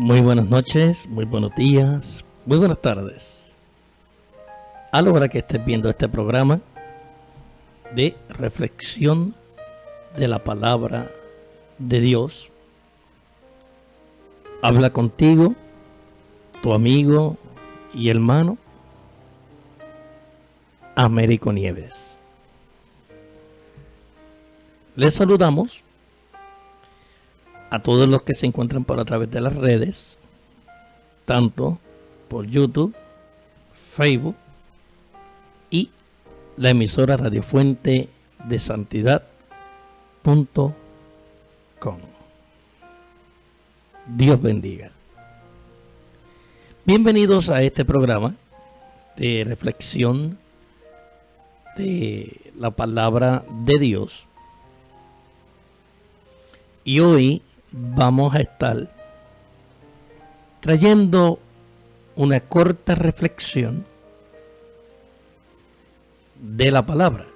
Muy buenas noches, muy buenos días, muy buenas tardes. A la hora que estés viendo este programa de reflexión de la palabra de Dios, habla contigo, tu amigo y hermano, Américo Nieves. Les saludamos a todos los que se encuentran por a través de las redes, tanto por YouTube, Facebook y la emisora radiofuente de santidad.com. Dios bendiga. Bienvenidos a este programa de reflexión de la palabra de Dios. Y hoy vamos a estar trayendo una corta reflexión de la palabra.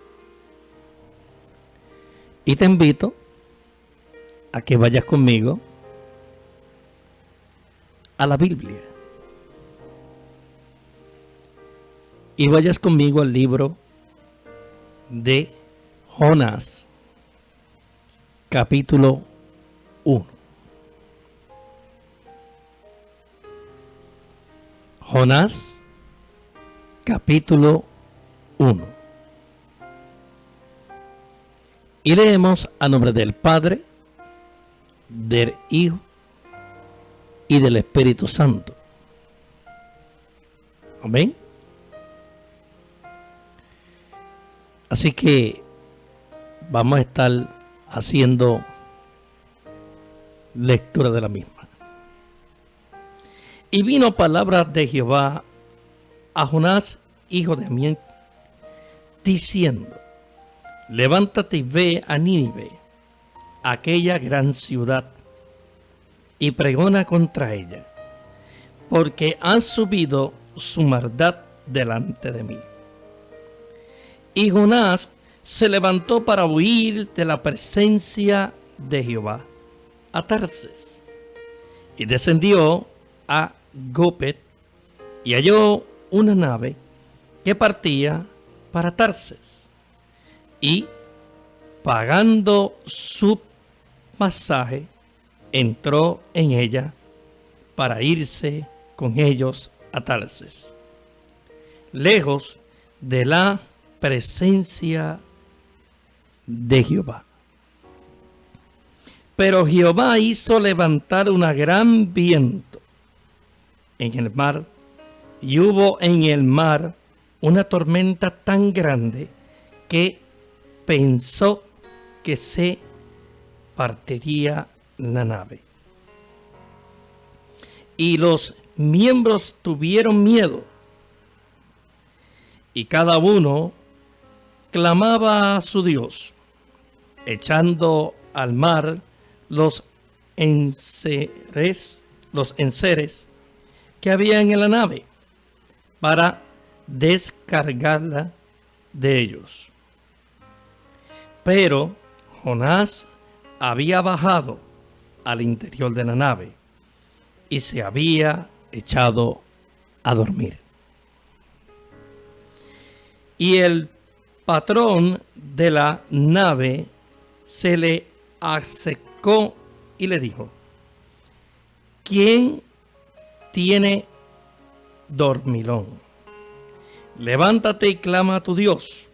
Y te invito a que vayas conmigo a la Biblia. Y vayas conmigo al libro de Jonás, capítulo 1. Jonás, capítulo 1. Y leemos a nombre del Padre, del Hijo y del Espíritu Santo. Amén. Así que vamos a estar haciendo lectura de la misma. Y vino palabra de Jehová a Jonás, hijo de Amiel, diciendo: levántate y ve a Nínive, aquella gran ciudad, y pregona contra ella, porque ha subido su maldad delante de mí. Y Jonás se levantó para huir de la presencia de Jehová a Tarsis, y descendió a Jopet, y halló una nave que partía para Tarsis, y pagando su pasaje, entró en ella para irse con ellos a Tarsis, lejos de la presencia de Jehová. Pero Jehová hizo levantar una gran viento en el mar, y hubo en el mar una tormenta tan grande que pensó que se partiría la nave. Y los miembros tuvieron miedo, y cada uno clamaba a su Dios, echando al mar los enseres que había en la nave, para descargarla de ellos. Pero Jonás había bajado al interior de la nave y se había echado a dormir. Y el patrón de la nave se le acercó y le dijo: ¿quién tiene dormilón? Levántate y clama a tu Dios.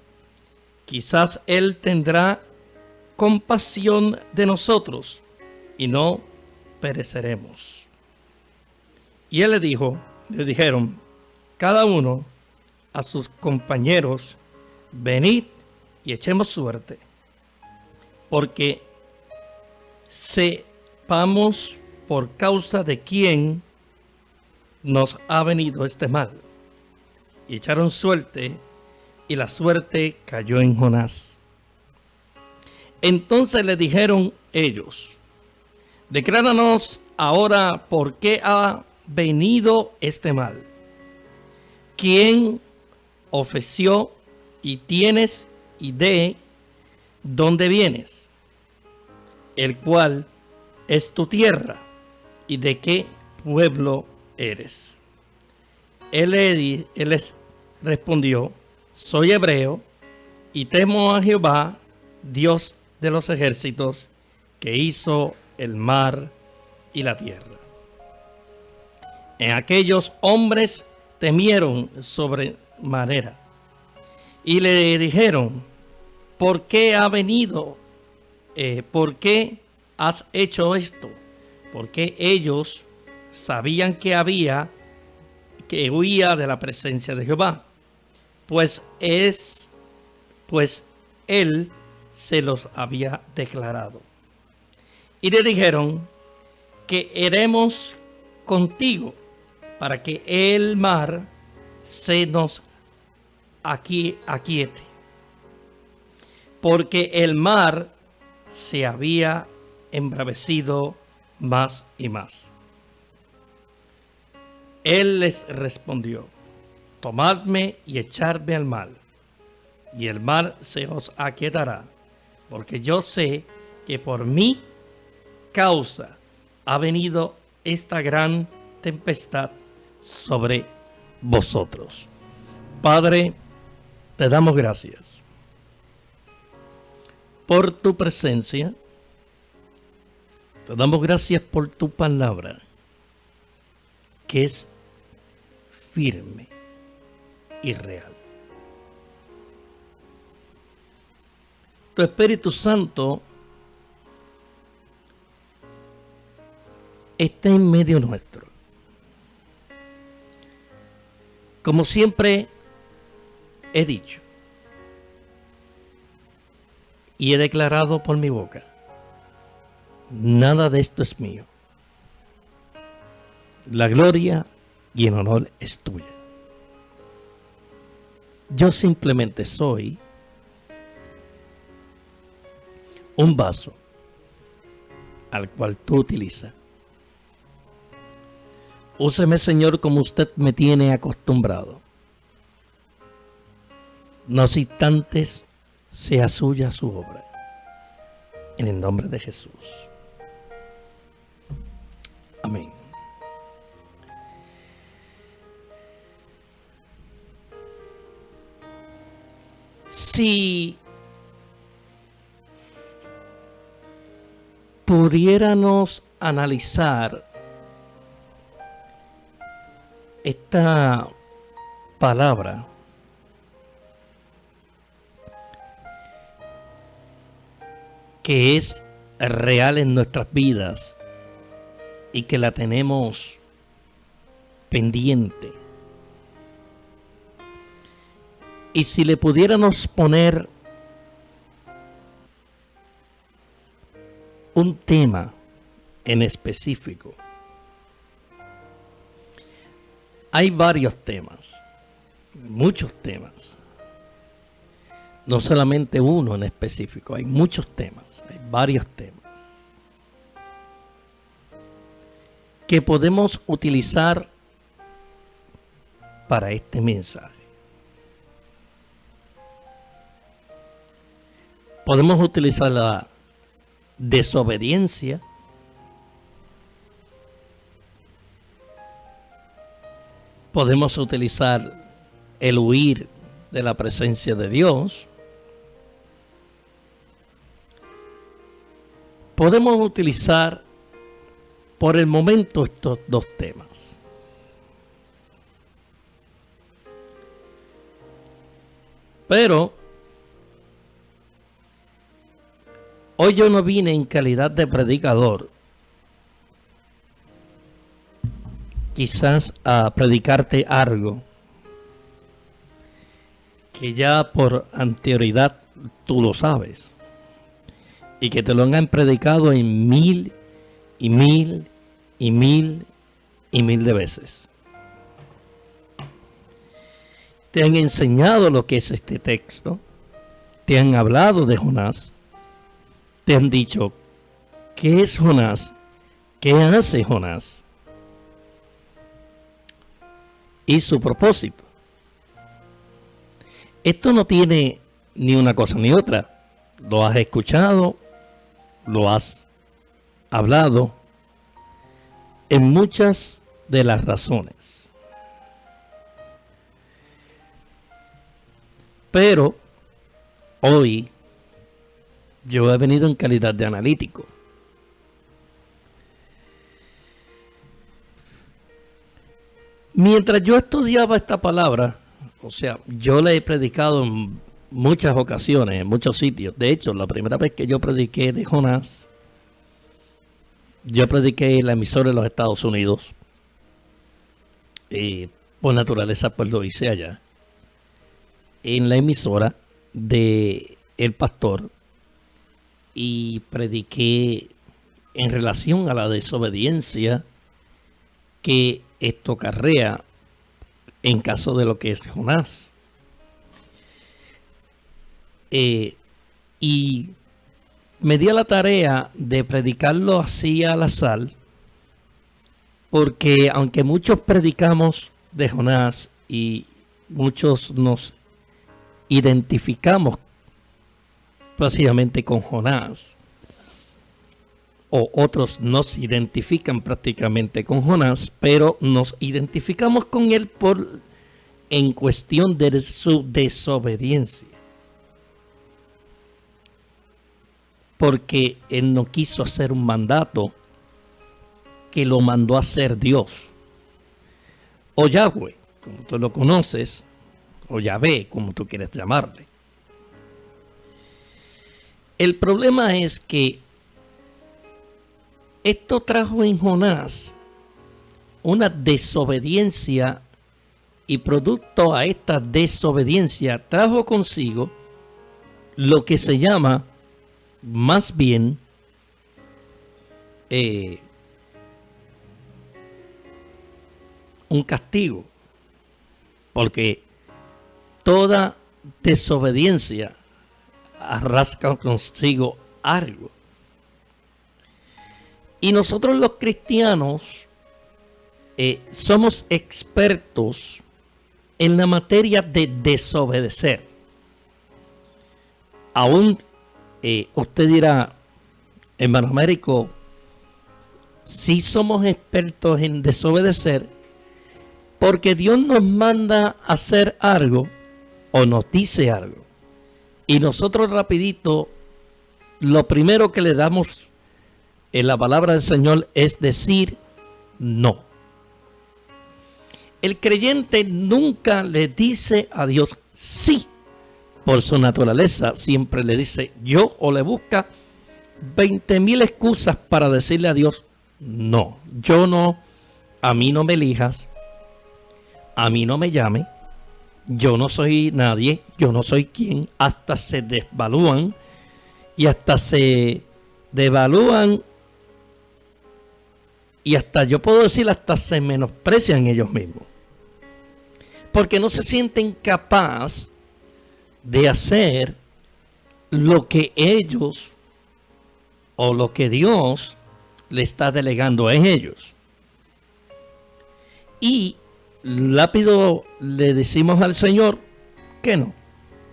Quizás Él tendrá compasión de nosotros y no pereceremos. Y él le dijeron cada uno a sus compañeros: venid y echemos suerte, porque sepamos por causa de quién nos ha venido este mal. Y echaron suerte, y la suerte cayó en Jonás. Entonces le dijeron ellos: decláranos ahora por qué ha venido este mal. ¿Quién ofreció y tienes y de dónde vienes? El cual es tu tierra y de qué pueblo eres? Él les respondió, soy hebreo y temo a Jehová, Dios de los ejércitos, que hizo el mar y la tierra. En aquellos hombres temieron sobremanera y le dijeron, ¿por qué ha venido? ¿Por qué has hecho esto? Porque ellos sabían que huía de la presencia de Jehová, pues él se los había declarado. Y le dijeron que iremos contigo para que el mar se nos aquiete, porque el mar se había embravecido más y más. Él les respondió, tomadme y echadme al mar, y el mar se os aquietará, porque yo sé que por mi causa ha venido esta gran tempestad sobre vosotros. Padre, te damos gracias por tu presencia. Te damos gracias por tu palabra, que es firme y real. Tu Espíritu Santo está en medio nuestro. Como siempre he dicho y he declarado por mi boca, nada de esto es mío. La gloria y el honor es tuya. Yo simplemente soy un vaso al cual tú utilizas. Úseme, Señor, como usted me tiene acostumbrado. No obstantes sea suya su obra. En el nombre de Jesús. Amén. Si pudiéramos analizar esta palabra, que es real en nuestras vidas y que la tenemos pendiente, y si le pudiéramos poner un tema en específico, hay varios temas, muchos temas, no solamente uno en específico, hay muchos temas, hay varios temas que podemos utilizar para este mensaje. Podemos utilizar la desobediencia, podemos utilizar el huir de la presencia de Dios, podemos utilizar por el momento estos dos temas. Pero hoy yo no vine en calidad de predicador, quizás a predicarte algo que ya por anterioridad tú lo sabes y que te lo han predicado en mil de veces. Te han enseñado lo que es este texto, te han hablado de Jonás, te han dicho qué es Jonás, qué hace Jonás y su propósito. Esto no tiene ni una cosa ni otra. Lo has escuchado, lo has hablado, en muchas de las razones. Pero hoy yo he venido en calidad de analítico. Mientras yo estudiaba esta palabra, o sea, yo la he predicado en muchas ocasiones, en muchos sitios. De hecho, la primera vez que yo prediqué de Jonás, yo prediqué en la emisora de los Estados Unidos. Por naturaleza, pues lo hice allá. En la emisora de El Pastor. Y prediqué en relación a la desobediencia que esto acarrea en caso de lo que es Jonás. Y me di a la tarea de predicarlo así al azar, porque aunque muchos predicamos de Jonás y muchos nos identificamos básicamente con Jonás, o otros nos identifican prácticamente con Jonás, pero nos identificamos con él en cuestión de su desobediencia. Porque él no quiso hacer un mandato que lo mandó a hacer Dios. O Yahweh, como tú lo conoces, o Yahvé, como tú quieres llamarle. El problema es que esto trajo en Jonás una desobediencia, y producto a esta desobediencia trajo consigo lo que se llama más bien un castigo, porque toda desobediencia arrastra consigo algo. Y nosotros los cristianos somos expertos en la materia de desobedecer. Aún usted dirá, hermano Américo, sí somos expertos en desobedecer, porque Dios nos manda a hacer algo o nos dice algo. Y nosotros rapidito, lo primero que le damos en la palabra del Señor es decir no. El creyente nunca le dice a Dios sí. Por su naturaleza siempre le dice yo, o le busca 20,000 excusas para decirle a Dios no. Yo no, a mí no me elijas, a mí no me llame, yo no soy nadie, yo no soy quien. Hasta se desvalúan y hasta se devalúan, y hasta yo puedo decir hasta se menosprecian ellos mismos, porque no se sienten capaces de hacer lo que ellos o lo que Dios le está delegando en ellos. Y rápido le decimos al Señor que no.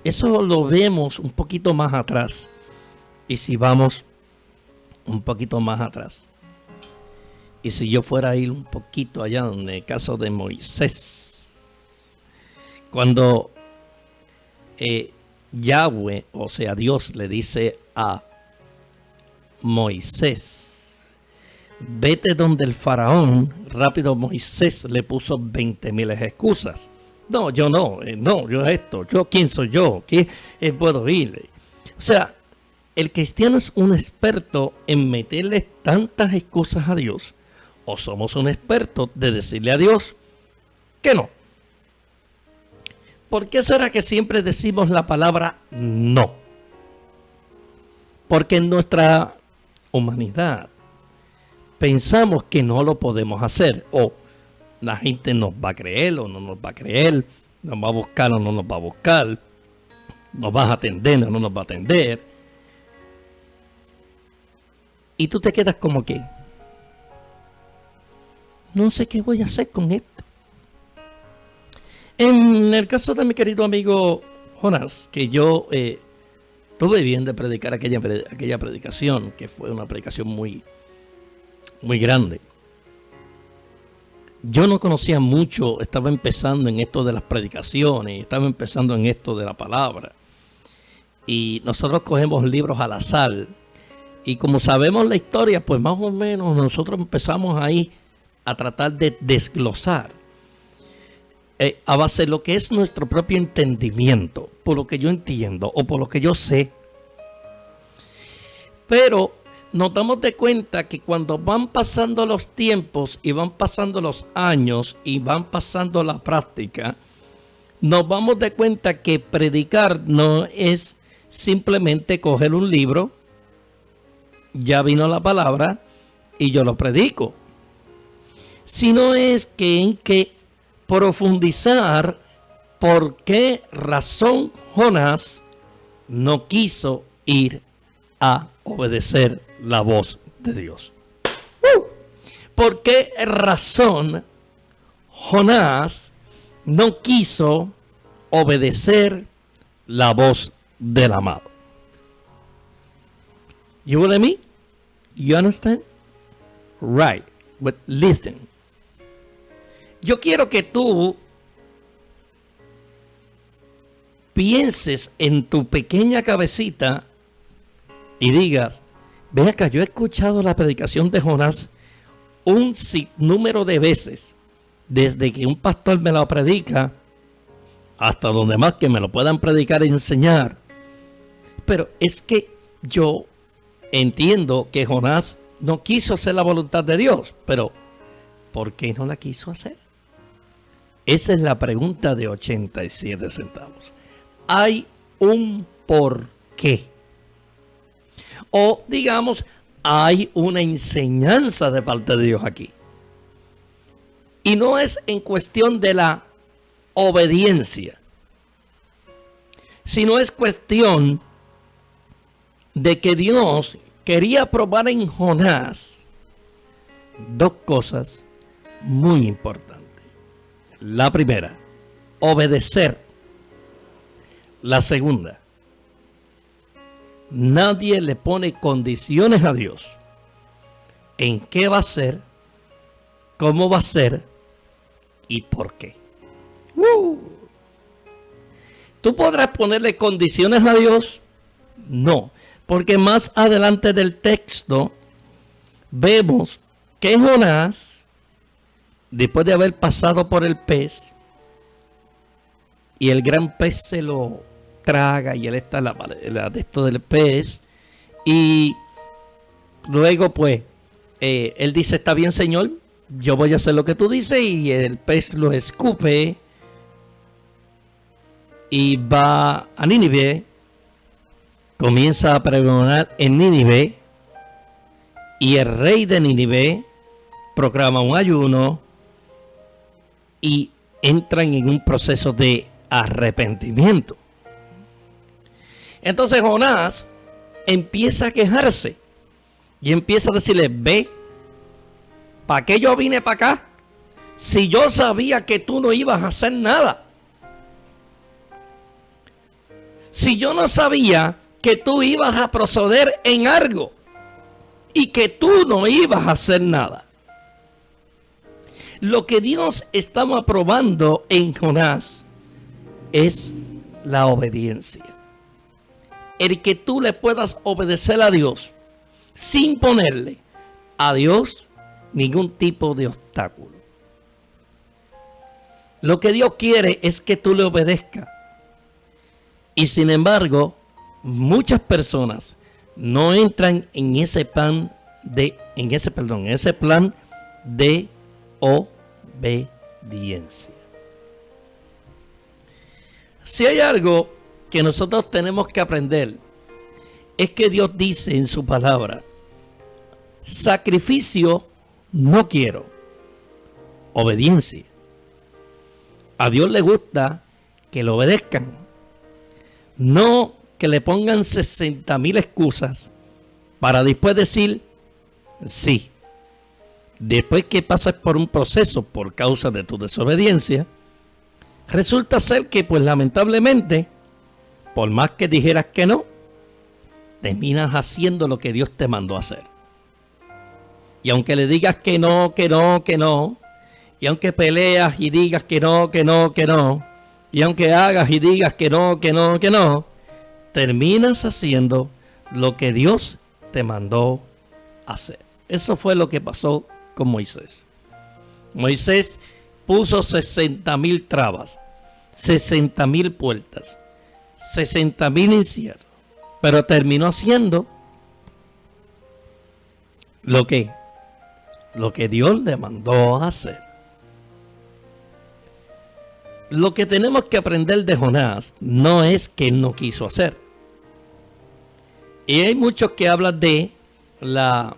Eso lo vemos un poquito más atrás. Y si vamos un poquito más atrás, y si yo fuera a ir un poquito allá en el caso de Moisés, cuando Yahweh, o sea Dios, le dice a Moisés, vete donde el faraón. Rápido Moisés le puso 20,000 excusas. No, yo no, yo esto, yo quién soy yo, ¿qué puedo ir? O sea, el cristiano es un experto en meterle tantas excusas a Dios, o somos un experto de decirle a Dios que no. ¿Por qué será que siempre decimos la palabra no? Porque en nuestra humanidad pensamos que no lo podemos hacer, o la gente nos va a creer o no nos va a creer, nos va a buscar o no nos va a buscar, nos va a atender o no nos va a atender. Y tú te quedas como que, no sé qué voy a hacer con esto. En el caso de mi querido amigo Jonás, que yo tuve bien de predicar aquella predicación, que fue una predicación muy, muy grande. yo no conocía mucho, estaba empezando en esto de las predicaciones, estaba empezando en esto de la palabra. Y nosotros cogemos libros al azar. Y como sabemos la historia, pues más o menos nosotros empezamos ahí a tratar de desglosar a base de lo que es nuestro propio entendimiento, por lo que yo entiendo o por lo que yo sé. Pero nos damos de cuenta que cuando van pasando los tiempos y van pasando los años y van pasando la práctica, nos vamos de cuenta que predicar no es simplemente coger un libro, ya vino la palabra y yo lo predico, sino es que en que profundizar por qué razón Jonás no quiso ir a obedecer la voz de Dios. ¿Por qué razón Jonás no quiso obedecer la voz del amado? You with me? You understand? Right. But listen. Yo quiero que tú pienses en tu pequeña cabecita y digas, ven acá, yo he escuchado la predicación de Jonás un sinnúmero de veces, desde que un pastor me la predica hasta donde más que me lo puedan predicar y enseñar. Pero es que yo entiendo que Jonás no quiso hacer la voluntad de Dios, pero ¿por qué no la quiso hacer? Esa es la pregunta de 87 centavos. Hay un por qué. O digamos, hay una enseñanza de parte de Dios aquí. Y no es en cuestión de la obediencia, sino es cuestión de que Dios quería probar en Jonás dos cosas muy importantes. La primera, obedecer. La segunda, nadie le pone condiciones a Dios en qué va a ser, cómo va a ser y por qué. ¿Tú podrás ponerle condiciones a Dios? No, porque más adelante del texto vemos que Jonás, después de haber pasado por el pez, y el gran pez se lo traga y él está en la de esto del pez, y luego pues él dice, está bien, Señor, yo voy a hacer lo que tú dices, y el pez lo escupe y va a Nínive, comienza a pregonar en Nínive, y el rey de Nínive proclama un ayuno y entran en un proceso de arrepentimiento. Entonces Jonás empieza a quejarse y empieza a decirle, ve, ¿para qué yo vine para acá? Si yo sabía que tú no ibas a hacer nada. Si yo no sabía que tú ibas a proceder en algo y que tú no ibas a hacer nada. Lo que Dios estaba aprobando en Jonás es la obediencia. El que tú le puedas obedecer a Dios sin ponerle a Dios ningún tipo de obstáculo. Lo que Dios quiere es que tú le obedezcas. Y sin embargo, muchas personas no entran en ese plan de obediencia. Si hay algo que nosotros tenemos que aprender, es que Dios dice en su palabra, sacrificio no quiero, obediencia. A Dios le gusta que lo obedezcan, no que le pongan 60,000 excusas para después decir sí. Después que pasas por un proceso por causa de tu desobediencia, resulta ser que pues lamentablemente, por más que dijeras que no, terminas haciendo lo que Dios te mandó a hacer. Y aunque le digas que no, Y aunque peleas y digas que no, que no, que no, y aunque hagas y digas que no, que no, que no, terminas haciendo lo que Dios te mandó hacer. Eso fue lo que pasó con Moisés. Moisés puso 60,000 trabas, 60,000 puertas, 60,000 encierros, pero terminó haciendo lo que Dios le mandó a hacer. Lo que tenemos que aprender de Jonás no es que él no quiso hacer. Y hay muchos que hablan de la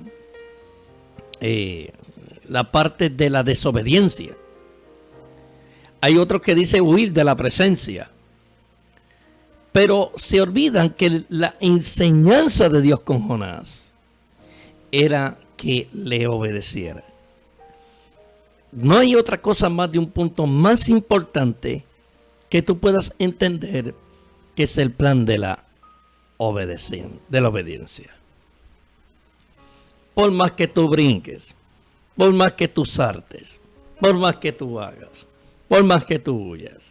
parte de la desobediencia. Hay otros que dicen huir de la presencia. Pero se olvidan que la enseñanza de Dios con Jonás era que le obedeciera. No hay otra cosa más de un punto más importante que tú puedas entender, que es el plan de la obediencia. Por más que tú brinques, por más que tú saltes, por más que tú hagas, por más que tú huyas,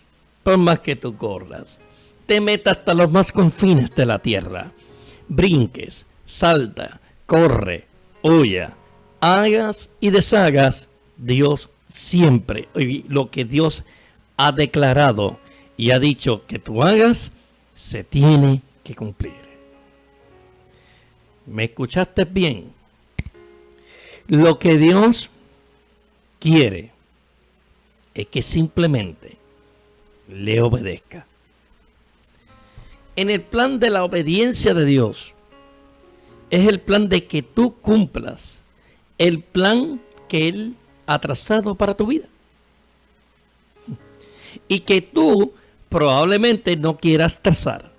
por más que tú corras, te metas hasta los más confines de la tierra, brinques, salta, corre, huya, hagas y deshagas, Dios siempre, lo que Dios ha declarado y ha dicho que tú hagas, se tiene que cumplir. ¿Me escuchaste bien? Lo que Dios quiere es que simplemente le obedezca. En el plan de la obediencia de Dios, es el plan de que tú cumplas el plan que Él ha trazado para tu vida. Y que tú probablemente no quieras trazar,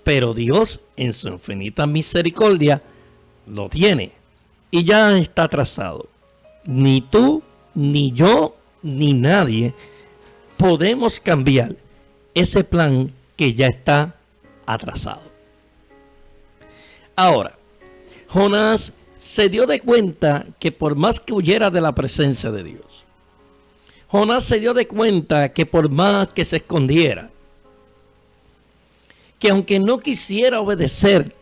pero Dios en su infinita misericordia lo tiene y ya está trazado. Ni tú, ni yo, ni nadie podemos cambiar ese plan que ya está atrasado. Ahora, Jonás se dio de cuenta que por más que huyera de la presencia de Dios, Jonás se dio de cuenta que por más que se escondiera, que aunque no quisiera obedecer,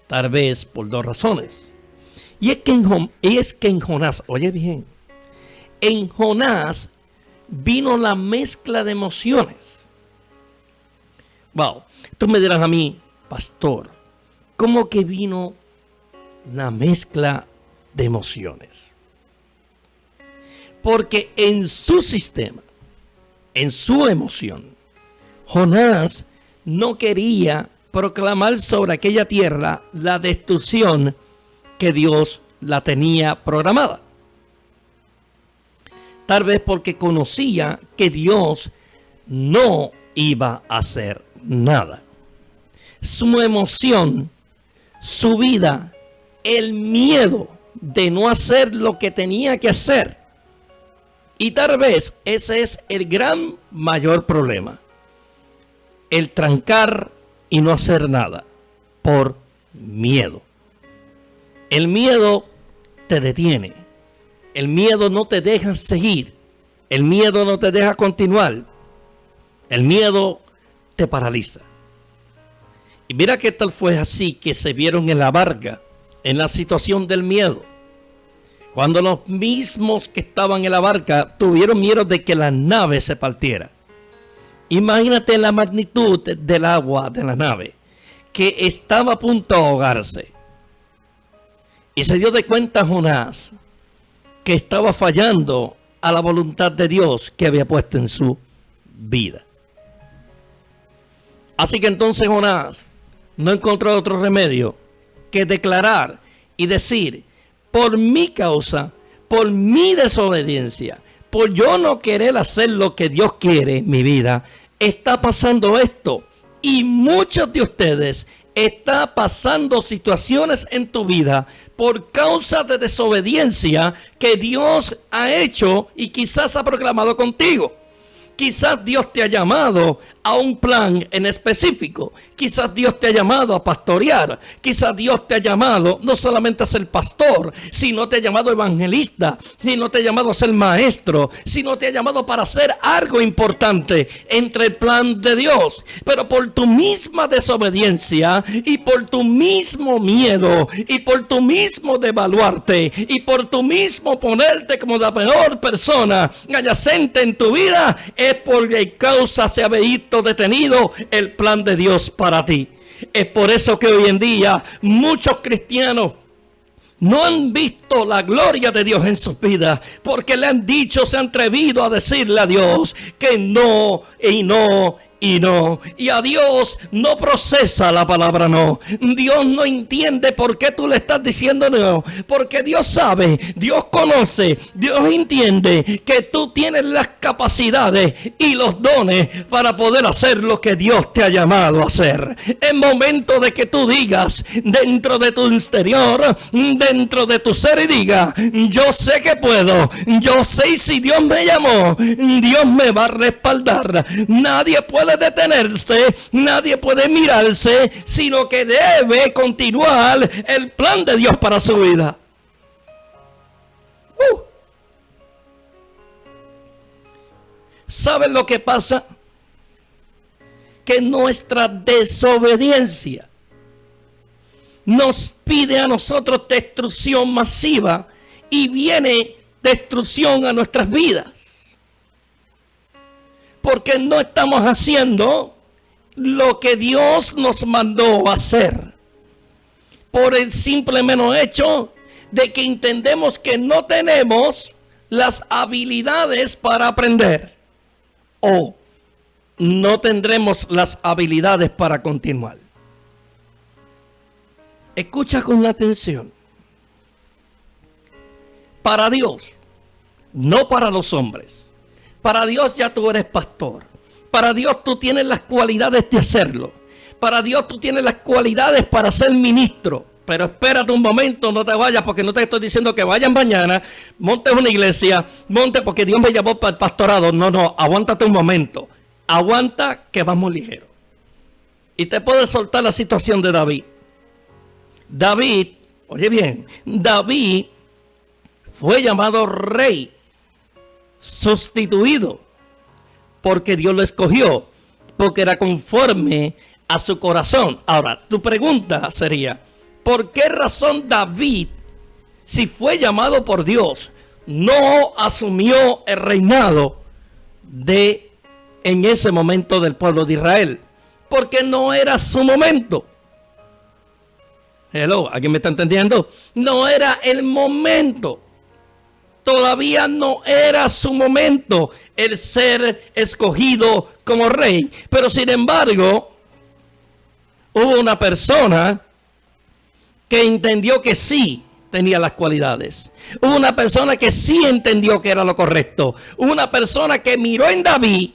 tal vez por dos razones. Y es que en Jonás, oye bien, en Jonás vino la mezcla de emociones. Wow, tú me dirás a mí, pastor, ¿cómo que vino la mezcla de emociones? Porque en su sistema, en su emoción, Jonás no quería proclamar sobre aquella tierra la destrucción que Dios la tenía programada. Tal vez porque conocía que Dios no iba a hacer nada. Su emoción, su vida, el miedo de no hacer lo que tenía que hacer. Y tal vez ese es el gran mayor problema. El trancar y no hacer nada por miedo. El miedo te detiene. El miedo no te deja seguir. El miedo no te deja continuar. El miedo te paraliza. Y mira qué tal fue así que se vieron en la barca, en la situación del miedo. Cuando los mismos que estaban en la barca tuvieron miedo de que la nave se partiera. Imagínate la magnitud del agua de la nave, que estaba a punto de ahogarse. Y se dio de cuenta Jonás que estaba fallando a la voluntad de Dios que había puesto en su vida. Así que entonces Jonás no encontró otro remedio que declarar y decir: por mi causa, por mi desobediencia, por yo no querer hacer lo que Dios quiere en mi vida, está pasando esto. Y muchos de ustedes están pasando situaciones en tu vida por causa de desobediencia que Dios ha hecho y quizás ha proclamado contigo. Quizás Dios te ha llamado a un plan en específico. Quizás Dios te ha llamado a pastorear. Quizás Dios te ha llamado no solamente a ser pastor, sino te ha llamado evangelista, sino te ha llamado a ser maestro, sino te ha llamado para hacer algo importante entre el plan de Dios. Pero por tu misma desobediencia y por tu mismo miedo y por tu mismo devaluarte y por tu mismo ponerte como la peor persona adyacente en tu vida, es porque causa se ha visto detenido el plan de Dios para ti. Es por eso que hoy en día muchos cristianos no han visto la gloria de Dios en sus vidas, porque le han dicho, se han atrevido a decirle a Dios que no y no y no. Y a Dios no procesa la palabra no. Dios no entiende por qué tú le estás diciendo no, porque Dios sabe, Dios conoce, Dios entiende que tú tienes las capacidades y los dones para poder hacer lo que Dios te ha llamado a hacer. Es momento de que tú digas dentro de tu interior, dentro de tu ser, y diga: yo sé que puedo, yo sé, si Dios me llamó, Dios me va a respaldar. Nadie puede detenerse, nadie puede mirarse, sino que debe continuar el plan de Dios para su vida. ¿Saben lo que pasa? Que nuestra desobediencia nos pide a nosotros destrucción masiva, y viene destrucción a nuestras vidas, porque no estamos haciendo lo que Dios nos mandó a hacer, por el simple mero hecho de que entendemos que no tenemos las habilidades para aprender, o no tendremos las habilidades para continuar. Escucha con atención. Para Dios, no para los hombres. Para Dios ya tú eres pastor. Para Dios tú tienes las cualidades de hacerlo. Para Dios tú tienes las cualidades para ser ministro. Pero espérate un momento, no te vayas, porque no te estoy diciendo que vayan mañana, montes una iglesia, monte porque Dios me llamó para el pastorado. No, aguántate un momento. Aguanta, que vamos ligero. Y te puedo soltar la situación de David. David, oye bien, David fue llamado rey, sustituido, porque Dios lo escogió, porque era conforme a su corazón. Ahora, tu pregunta sería: ¿por qué razón David, si fue llamado por Dios, no asumió el reinado en ese momento del pueblo de Israel? Porque no era su momento. Hello, ¿alguien me está entendiendo? No era el momento. Todavía no era su momento el ser escogido como rey. Pero sin embargo, hubo una persona que entendió que sí tenía las cualidades. Hubo una persona que sí entendió que era lo correcto. Hubo una persona que miró en David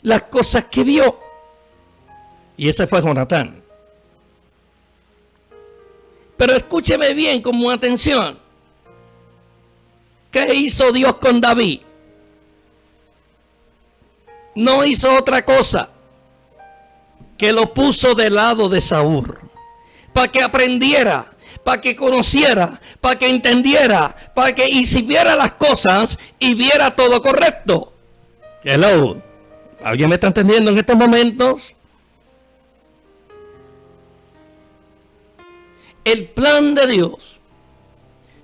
las cosas que vio. Y ese fue Jonatán. Pero escúcheme bien, con mucha atención. ¿Qué hizo Dios con David? No hizo otra cosa que lo puso del lado de Saúl, para que aprendiera, para que conociera, para que entendiera, para que hiciera las cosas y viera todo correcto. Hello, ¿alguien me está entendiendo en estos momentos? El plan de Dios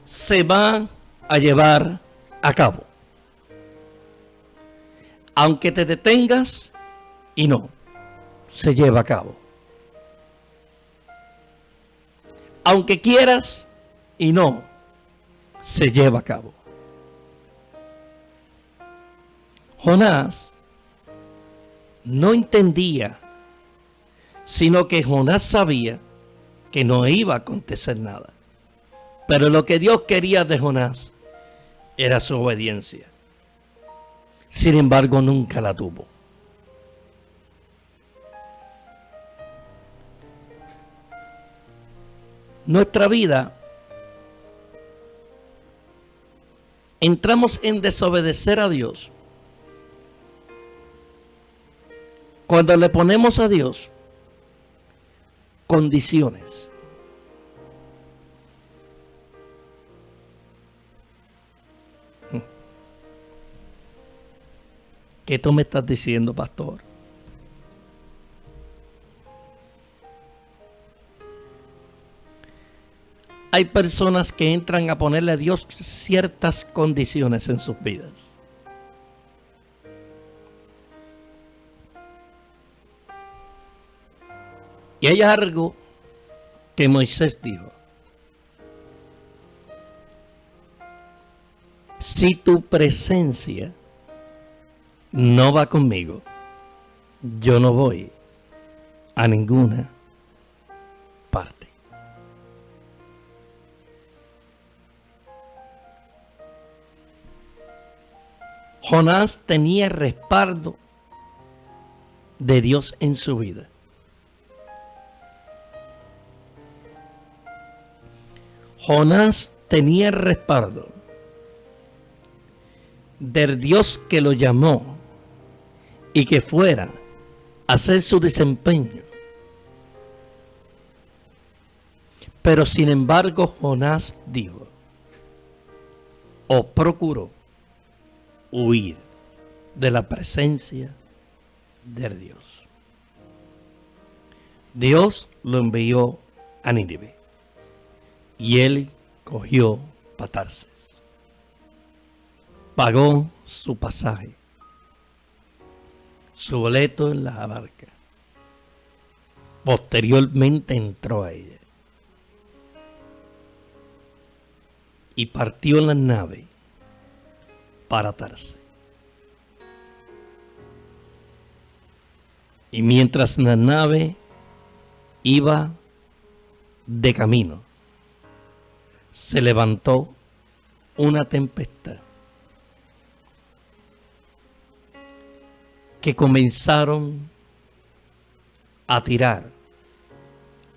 se va a llevar a cabo, aunque te detengas y no, se lleva a cabo. Aunque quieras y no, se lleva a cabo. Jonás no entendía, sino que Jonás sabía que no iba a acontecer nada. Pero lo que Dios quería de Jonás era su obediencia. Sin embargo, nunca la tuvo. Nuestra vida, entramos en desobedecer a Dios Cuando le ponemos a Dios condiciones, ¿qué tú me estás diciendo, pastor? Hay personas que entran a ponerle a Dios ciertas condiciones en sus vidas. Y hay algo que Moisés dijo. Si tu presencia no va conmigo, yo no voy a ninguna parte. Jonás tenía respaldo de Dios en su vida. Jonás tenía respaldo del Dios que lo llamó y que fuera a hacer su desempeño. Pero sin embargo, Jonás dijo, o procuró, huir de la presencia de Dios. Dios lo envió a Nínive y él cogió Tarsis. Pagó su pasaje, su boleto en la barca. Posteriormente entró a ella y partió en la nave para Tarsis. Y mientras la nave iba de camino, se levantó una tempestad que comenzaron a tirar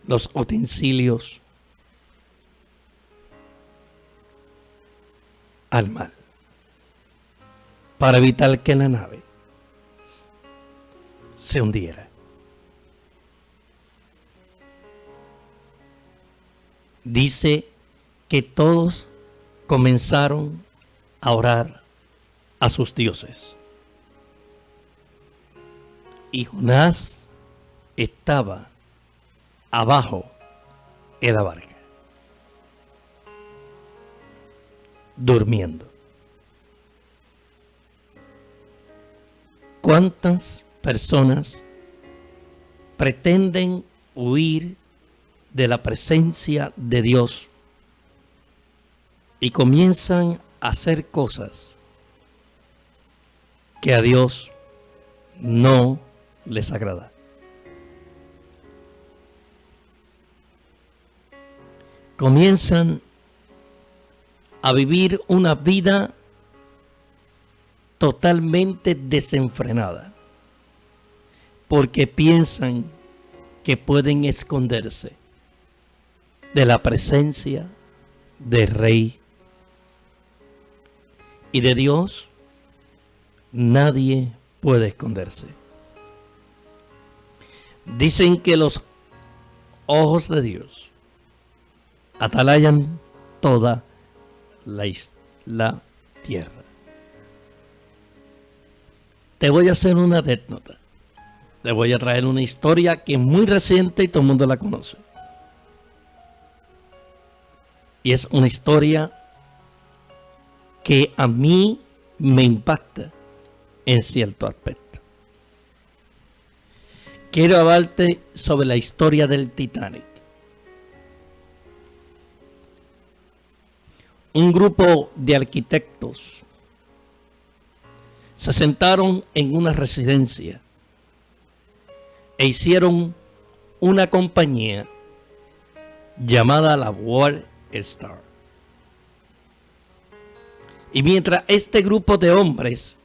los utensilios al mar para evitar que la nave se hundiera. Dice que todos comenzaron a orar a sus dioses. Y Jonás estaba abajo en la barca, durmiendo. ¿Cuántas personas pretenden huir de la presencia de Dios y comienzan a hacer cosas que a Dios no les agrada? Comienzan a vivir una vida totalmente desenfrenada porque piensan que pueden esconderse de la presencia del Rey y de Dios. Nadie puede esconderse. Dicen que los ojos de Dios atalayan toda la tierra. Te voy a hacer una anécdota. Te voy a traer una historia que es muy reciente y todo el mundo la conoce. Y es una historia que a mí me impacta en cierto aspecto. Quiero hablarte sobre la historia del Titanic. Un grupo de arquitectos se sentaron en una residencia e hicieron una compañía llamada la World Star. Y mientras este grupo de hombres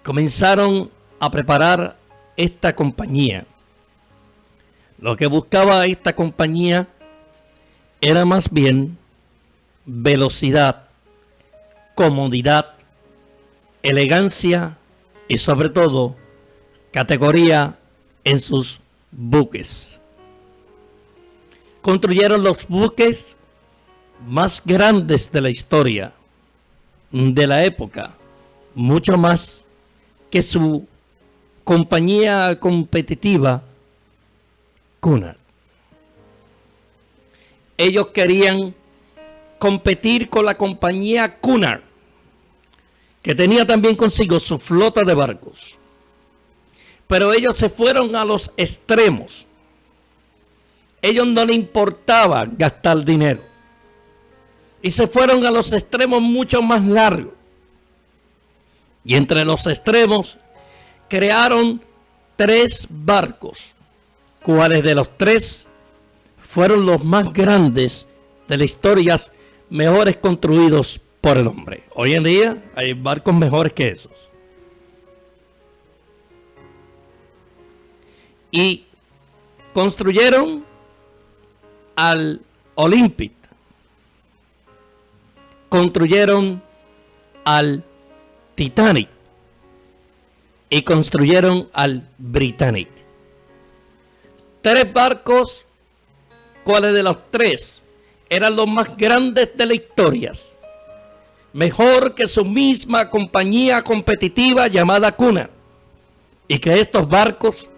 comenzaron a preparar esta compañía, lo que buscaba esta compañía era más bien velocidad, comodidad, elegancia y sobre todo categoría en sus buques. Construyeron los buques más grandes de la historia de la época, mucho más que su compañía competitiva Cunard. Ellos querían competir con la compañía Cunard, que tenía también consigo su flota de barcos. Pero ellos se fueron a los extremos. Ellos no les importaba gastar dinero. Y se fueron a los extremos mucho más largos. Y entre los extremos crearon 3 barcos, cuales de los 3 fueron los más grandes de la historia, mejores construidos por el hombre. Hoy en día hay barcos mejores que esos. Y construyeron al Olympic, construyeron al Titanic y construyeron al Britannic. 3 barcos, cuales de los 3 eran los más grandes de la historia, mejor que su misma compañía competitiva llamada Cunard, y que estos barcos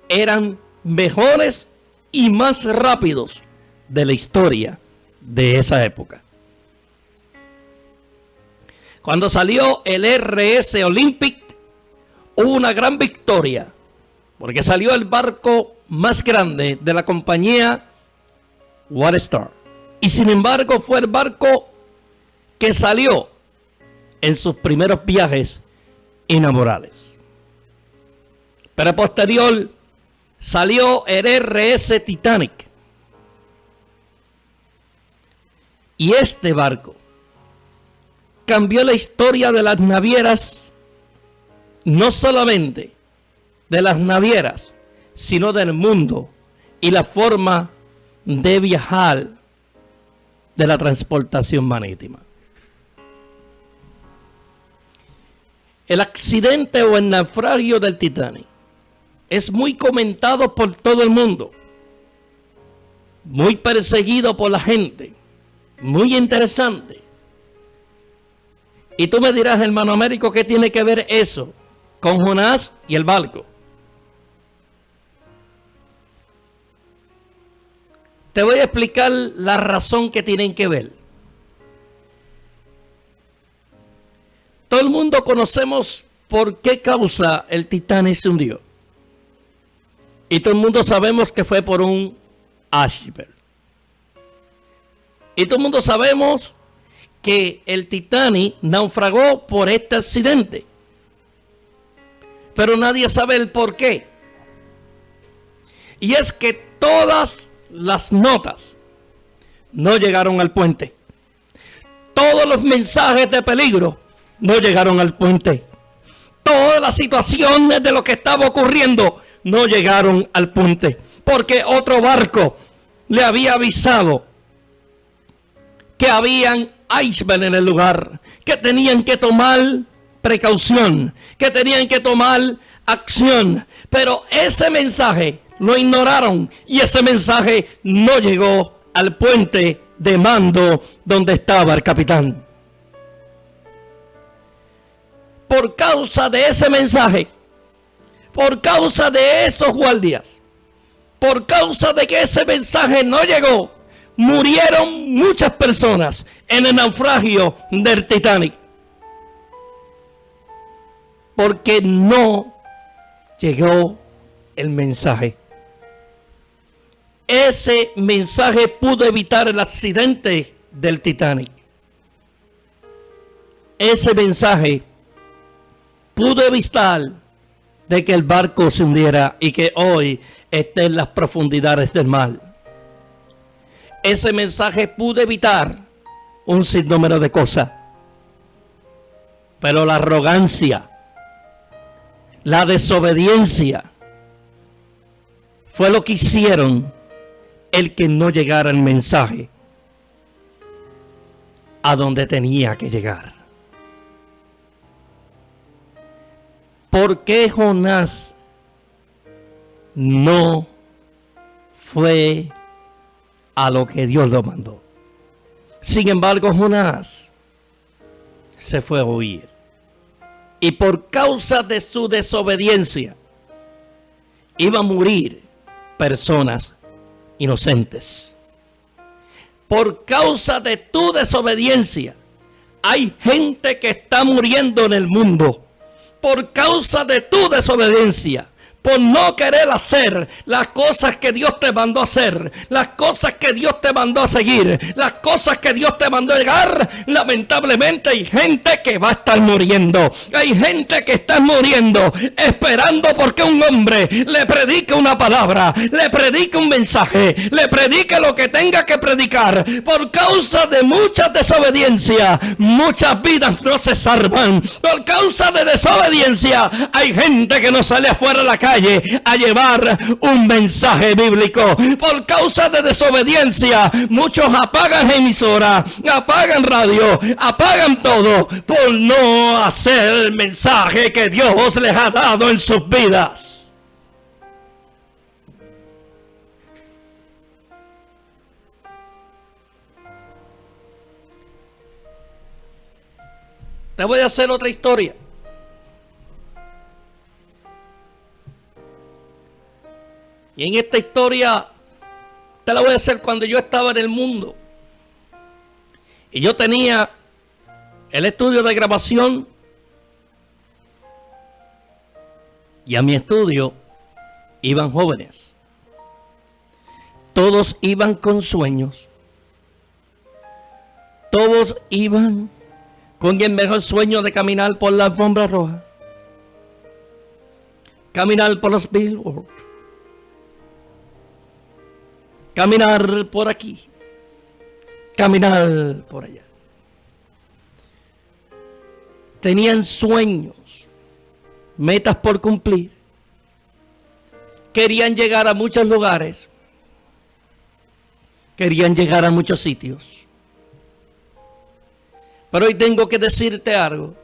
eran mejores y más rápidos de la historia de esa época. Cuando salió el RS Olympic, hubo una gran victoria, porque salió el barco más grande de la compañía White Star. Y sin embargo fue el barco que salió en sus primeros viajes inaugurales. Pero posterior salió el RS Titanic. Y este barco cambió la historia de las navieras, no solamente de las navieras, sino del mundo y la forma de viajar de la transportación marítima. El accidente o el naufragio del Titanic es muy comentado por todo el mundo, muy perseguido por la gente, muy interesante. Y tú me dirás, hermano Américo, ¿qué tiene que ver eso con Jonás y el barco? Te voy a explicar la razón que tienen que ver. Todo el mundo conocemos por qué causa el Titanic se hundió. Y todo el mundo sabemos que fue por un iceberg. Y todo el mundo sabemos que el Titanic naufragó por este accidente. Pero nadie sabe el por qué. Y es que todas las notas no llegaron al puente. Todos los mensajes de peligro no llegaron al puente. Todas las situaciones de lo que estaba ocurriendo no llegaron al puente. Porque otro barco le había avisado que habían iceberg en el lugar, que tenían que tomar precaución, que tenían que tomar acción. Pero ese mensaje lo ignoraron y ese mensaje no llegó al puente de mando donde estaba el capitán. Por causa de ese mensaje, por causa de esos guardias, por causa de que ese mensaje no llegó, murieron muchas personas en el naufragio del Titanic. Porque no llegó el mensaje. Ese mensaje pudo evitar el accidente del Titanic. Ese mensaje pudo evitar de que el barco se hundiera y que hoy esté en las profundidades del mar. Ese mensaje pudo evitar un sinnúmero de cosas. Pero la arrogancia, la desobediencia, fue lo que hicieron el que no llegara el mensaje a donde tenía que llegar. ¿Por qué Jonás no fue a lo que Dios lo mandó. Sin embargo, Jonás se fue a huir. Y por causa de su desobediencia, iba a morir personas inocentes. Por causa de tu desobediencia, hay gente que está muriendo en el mundo. Por causa de tu desobediencia, por no querer hacer las cosas que Dios te mandó a hacer, las cosas que Dios te mandó a seguir, las cosas que Dios te mandó a llegar, lamentablemente hay gente que va a estar muriendo. Hay gente que está muriendo esperando porque un hombre le predique una palabra, le predique un mensaje, le predique lo que tenga que predicar. Por causa de mucha desobediencia, muchas vidas no se salvan. Por causa de desobediencia, hay gente que no sale afuera de la calle a llevar un mensaje bíblico. Por causa de desobediencia, muchos apagan emisora, apagan radio, apagan todo por no hacer el mensaje que Dios les ha dado en sus vidas. Te voy a hacer otra historia. Y en esta historia te la voy a hacer cuando yo estaba en el mundo. Y yo tenía el estudio de grabación. Y a mi estudio iban jóvenes. Todos iban con sueños. Todos iban con el mejor sueño de caminar por la alfombra roja. Caminar por los billboards. Caminar por aquí, caminar por allá. Tenían sueños, metas por cumplir. Querían llegar a muchos lugares. Querían llegar a muchos sitios. Pero hoy tengo que decirte algo.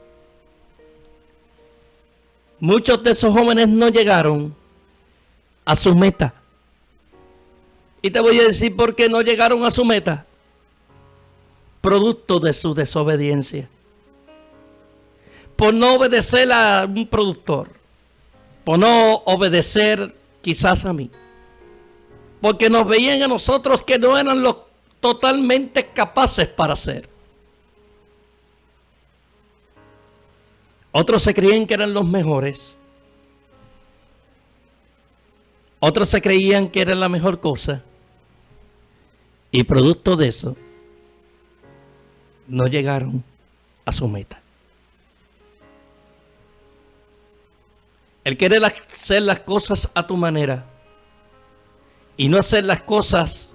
Muchos de esos jóvenes no llegaron a su meta. Y te voy a decir por qué no llegaron a su meta. Producto de su desobediencia. Por no obedecer a un productor. Por no obedecer quizás a mí. Porque nos veían a nosotros que no eran los totalmente capaces para hacer. Otros se creían que eran los mejores. Otros se creían que era la mejor cosa. Y producto de eso, no llegaron a su meta. El querer hacer las cosas a tu manera y no hacer las cosas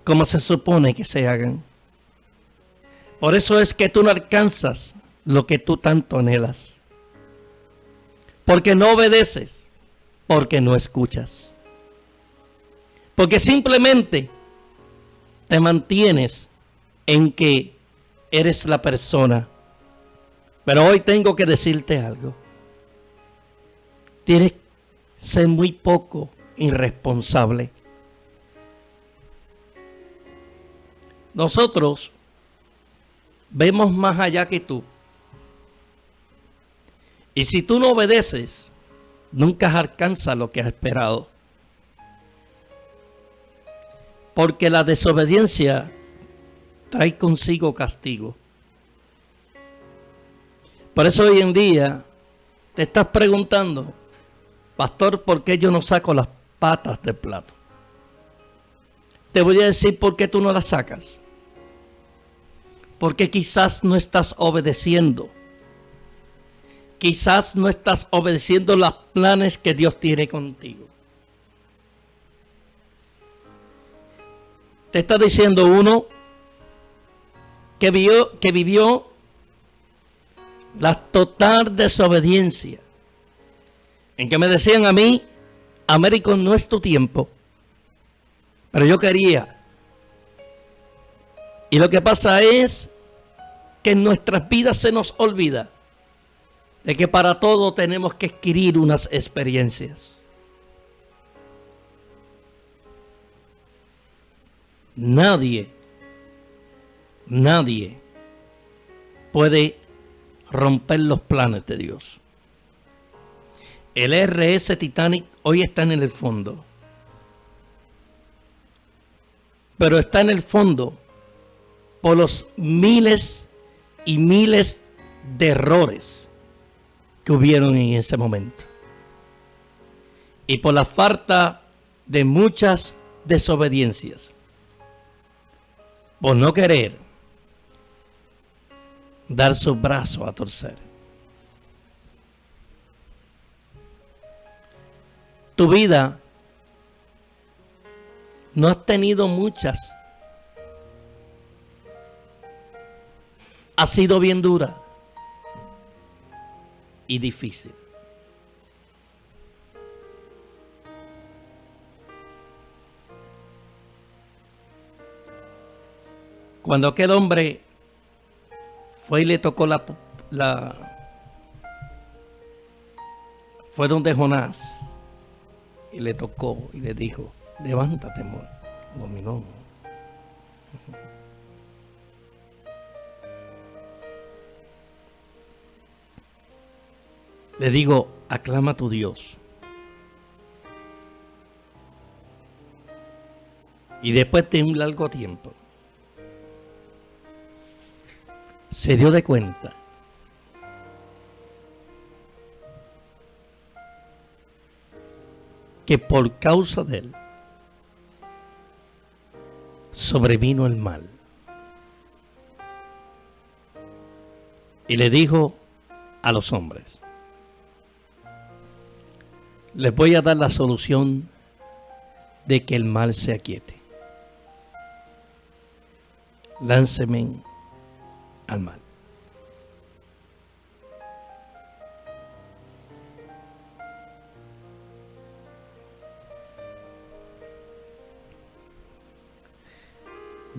como se supone que se hagan. Por eso es que tú no alcanzas lo que tú tanto anhelas. Porque no obedeces, porque no escuchas. Porque simplemente te mantienes en que eres la persona. Pero hoy tengo que decirte algo. Tienes que ser muy poco irresponsable. Nosotros vemos más allá que tú. Y si tú no obedeces, nunca alcanzas lo que has esperado. Porque la desobediencia trae consigo castigo. Por eso hoy en día te estás preguntando, pastor, ¿por qué yo no saco las patas del plato? Te voy a decir por qué tú no las sacas. Porque quizás no estás obedeciendo. Quizás no estás obedeciendo los planes que Dios tiene contigo. Te está diciendo uno que vivió la total desobediencia. En que me decían a mí, Américo, no es tu tiempo. Pero yo quería. Y lo que pasa es que en nuestras vidas se nos olvida de que para todo tenemos que adquirir unas experiencias. Nadie puede romper los planes de Dios. El RS Titanic hoy está en el fondo. Pero está en el fondo por los miles y miles de errores que hubieron en ese momento. Y por la falta de muchas desobediencias. Por no querer dar su brazo a torcer. Tu vida no has tenido muchas. Ha sido bien dura y difícil. Cuando aquel hombre fue y le tocó fue donde Jonás y le tocó y le dijo: levántate, Dominó. Le digo: aclama a tu Dios. Y después de un largo tiempo se dio de cuenta que por causa de él sobrevino el mal. Y le dijo a los hombres: les voy a dar la solución de que el mal se aquiete. Lánceme al mal.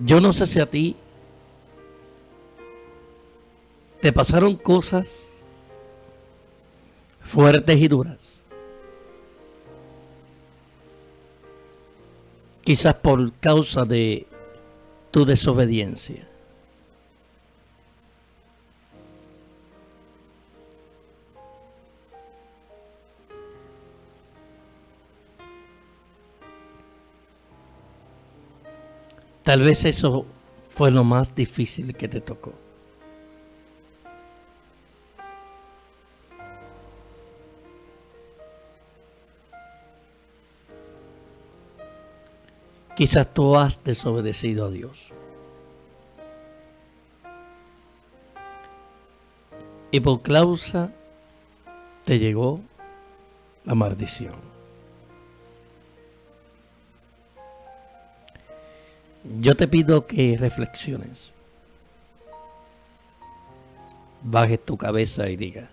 Yo no sé si a ti te pasaron cosas fuertes y duras. Quizás por causa de tu desobediencia. Tal vez eso fue lo más difícil que te tocó. Quizás tú has desobedecido a Dios. Y por causa te llegó la maldición. Yo te pido que reflexiones. Bajes tu cabeza y diga: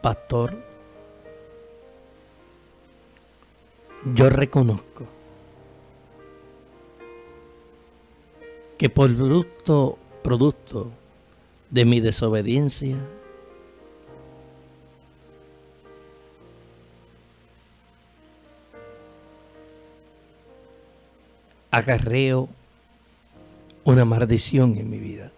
pastor, yo reconozco que por producto de mi desobediencia acarreo una maldición en mi vida.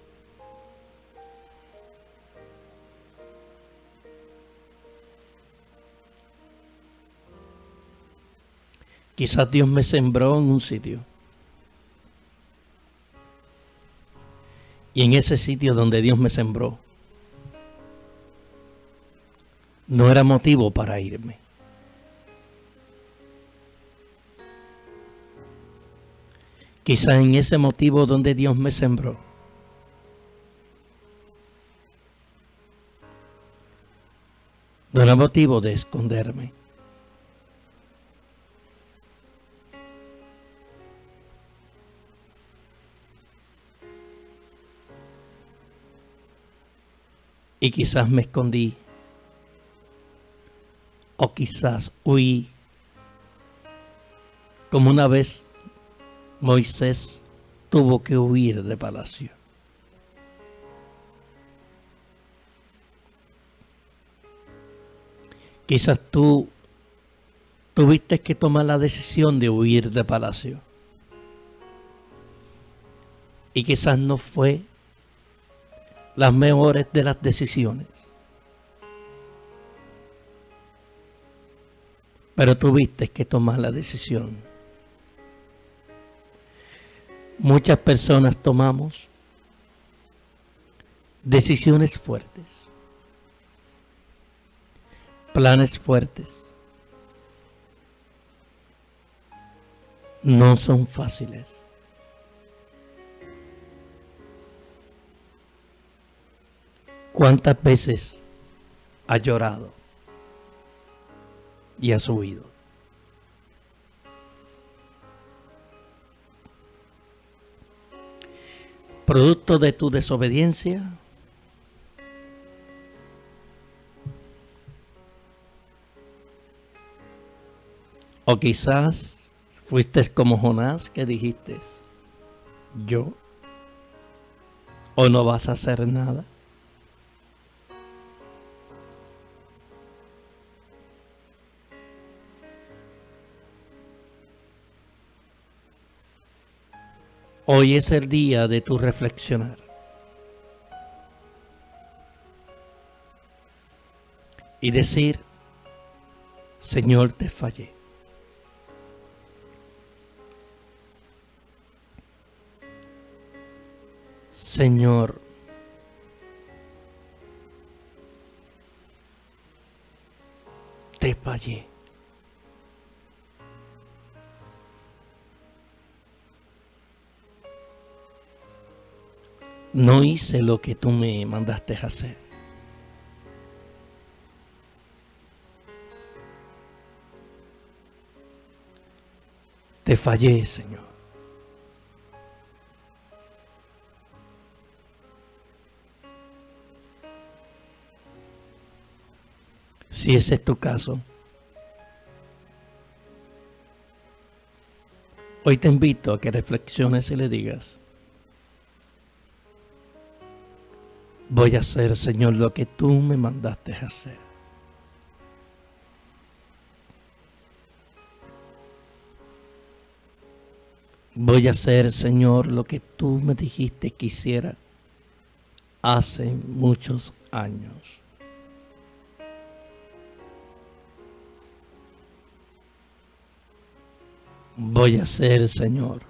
Quizás Dios me sembró en un sitio. Y en ese sitio donde Dios me sembró, no era motivo para irme. Quizás en ese motivo donde Dios me sembró, no era motivo de esconderme. Y quizás me escondí, o quizás huí, como una vez Moisés tuvo que huir de palacio. Quizás tú tuviste que tomar la decisión de huir de palacio. Y quizás no fue las mejores de las decisiones. Pero tuviste que tomar la decisión. Muchas personas tomamos decisiones fuertes, planes fuertes. No son fáciles. ¿Cuántas veces has llorado y has huido? Producto de tu desobediencia, o quizás fuiste como Jonás que dijiste, yo, o no vas a hacer nada. Hoy es el día de tu reflexionar y decir, Señor, te fallé. Señor, te fallé. No hice lo que tú me mandaste a hacer. Te fallé, Señor. Si ese es tu caso, hoy te invito a que reflexiones y le digas, voy a hacer, Señor, lo que tú me mandaste a hacer. Voy a hacer, Señor, lo que tú me dijiste que hiciera hace muchos años. Voy a hacer, Señor,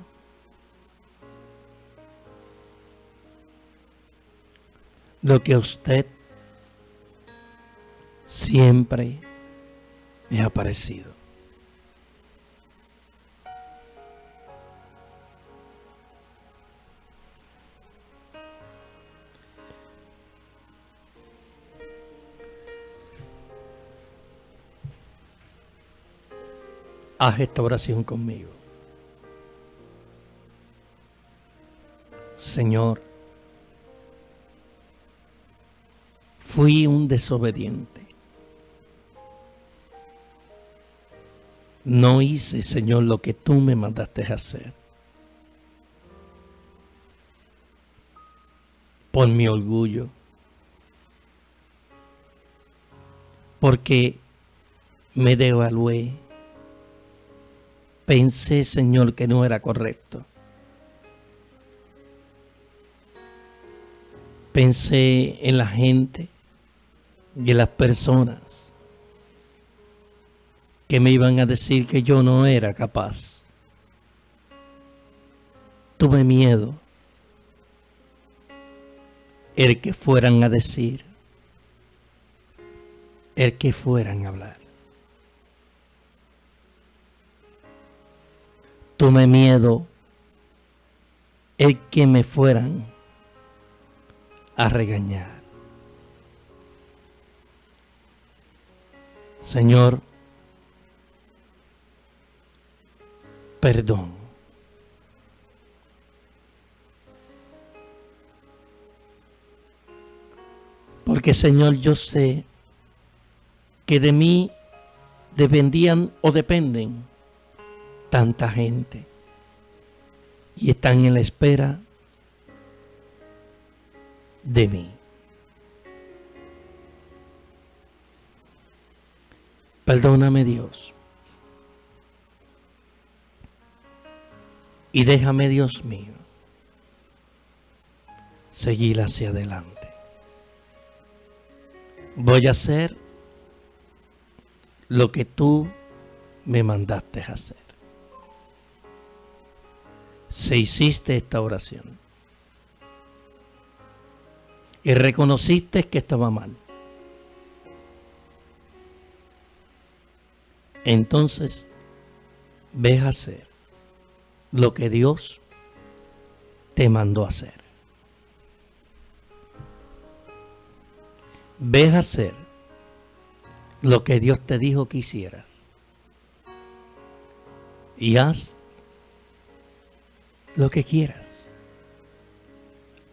lo que usted siempre me ha parecido. Haz esta oración conmigo. Señor, fui un desobediente. No hice, Señor, lo que tú me mandaste a hacer. Por mi orgullo. Porque me devalué. Pensé, Señor, que no era correcto. Pensé en la gente y en las personas que me iban a decir que yo no era capaz. Tuve miedo el que fueran a decir, el que fueran a hablar. Tuve miedo el que me fueran a regañar. Señor, perdón. Porque, Señor, yo sé que de mí dependían o dependen tanta gente y están en la espera de mí. Perdóname, Dios, Y déjame, Dios mío, seguir hacia adelante. Voy a hacer lo que tú me mandaste hacer. Si hiciste esta oración y reconociste que estaba mal, entonces ve a hacer lo que Dios te mandó a hacer. Ve a hacer lo que Dios te dijo que hicieras. Y haz lo que quieras.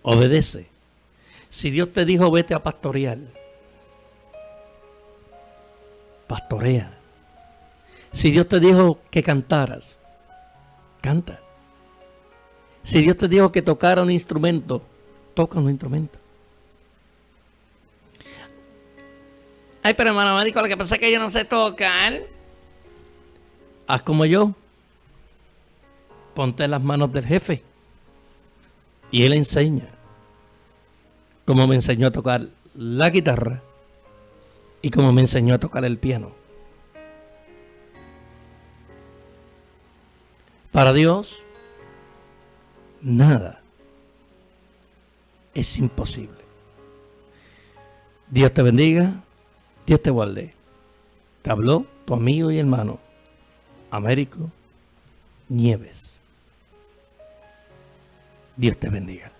Obedece. Si Dios te dijo vete a pastorear, pastorea. Si Dios te dijo que cantaras, canta. Si Dios te dijo que tocara un instrumento, toca un instrumento. Ay, pero hermano médico, lo que pasa es que yo no sé tocar. Haz como yo. Ponte en las manos del jefe. Y él enseña. Como me enseñó a tocar la guitarra. Y como me enseñó a tocar el piano. Para Dios, nada es imposible. Dios te bendiga. Dios te guarde. Te habló tu amigo y hermano, Américo Nieves. Dios te bendiga.